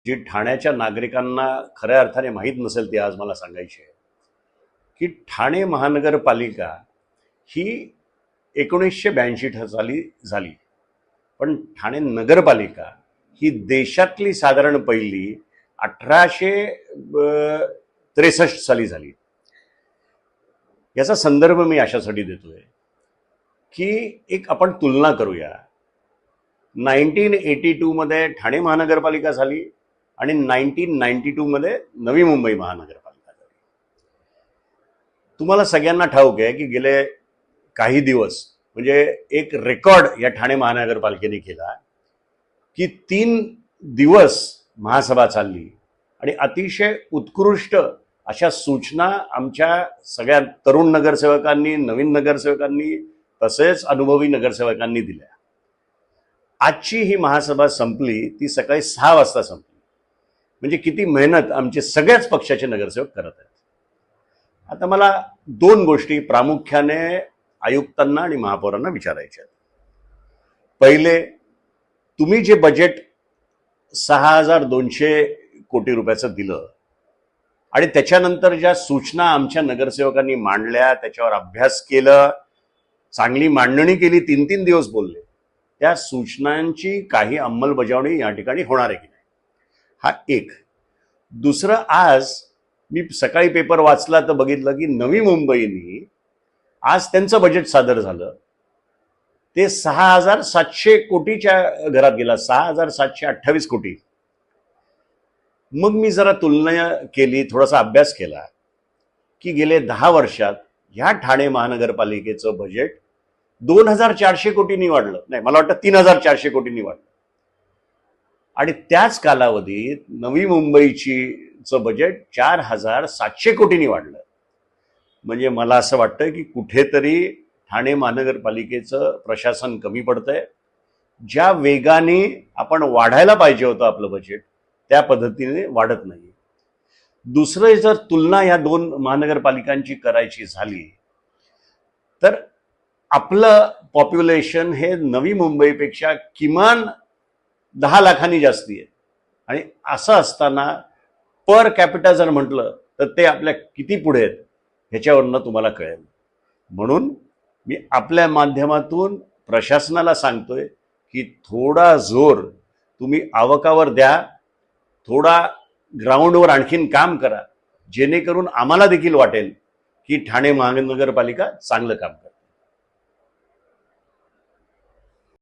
जी ठाण्याच्या नागरिकांना खऱ्या अर्थाने माहीत नसेल ती आज मला सांगायची आहे की ठाणे महानगरपालिका ही 1982 साली झाली, पण ठाणे नगरपालिका ही देशातली साधारण पहिली 1863 साली झाली. याचा संदर्भ मी अशासाठी देतोय की एक आपण तुलना करूया. 1982 मध्ये ठाणे महानगरपालिका झाली आणि 1992 मध्ये नवी मुंबई महानगरपालिका झाली. तुम्हाला सगळ्यांना ठाऊक आहे की गेले काही दिवस म्हणजे एक रेकॉर्ड या ठाणे महानगरपालिकेने केला की 3 दिवस महासभा चालली आणि अतिशय उत्कृष्ट अशा सूचना आमच्या सगळ्या तरुण नगरसेवकांनी, नवीन नगरसेवकांनी तसेच अनुभवी नगरसेवकांनी दिल्या. आजची ही महासभा संपली ती सकाळी 6 वाजता संपली. म्हणजे किती मेहनत आमचे सगळ्याच पक्षाचे नगरसेवक करत आहेत. आता मला 2 गोष्टी प्रामुख्याने आयुक्तांना आणि महापौरांना विचारायच्या आहेत. पहिले, तुम्ही जे बजेट 6200 कोटी रुपयाचं दिलं आणि त्याच्यानंतर ज्या सूचना आमच्या नगरसेवकांनी मांडल्या, त्याच्यावर अभ्यास केलं, चांगली मांडणी केली, 3-3 दिवस बोलले, त्या सूचनांची काही अंमलबजावणी या ठिकाणी होणार आहे की नाही, हा एक. दुसरं, आज मी सकाळी पेपर वाचला तर बघितलं की नवी मुंबईनी आज त्यांचं बजेट सादर झालं. ते 6700 कोटीच्या घरात गेला, 6728 कोटी. मग मी जरा तुलना केली, थोडासा अभ्यास केला की गेले 10 वर्षात ह्या ठाणे महानगरपालिकेचं बजेट 2400 कोटींनी वाढलं. नाही, मला वाटतं 3400 कोटींनी वाढलं. आणि त्याच कालावधीत नवी मुंबईचं बजेट 4700 कोटींनी वाढलं. म्हणजे मला असं वाटतं की कुठेतरी ठाणे महानगरपालिकेचं प्रशासन कमी पडतंय. ज्या वेगाने आपण वाढायला पाहिजे होतं आपलं बजेट, त्या पद्धतीने वाढत नाही. दुसरं, जर तुलना या 2 महानगरपालिकांची करायची झाली तर आपलं पॉप्युलेशन हे नवी मुंबईपेक्षा किमान 10 लाखांनी जास्ती आहे. आणि असं असताना पर कॅपिटा जर म्हटलं तर ते आपल्या किती पुढे आहेत ह्याच्यावरनं तुम्हाला कळेल. म्हणून मी आपल्या माध्यमातून प्रशासनाला सांगतोय की थोडा जोर तुम्ही आवकावर द्या, थोडा ग्राउंडवर आणखीन काम करा, जेणेकरून आम्हाला देखील वाटेल की ठाणे महानगरपालिका चांगलं काम करते.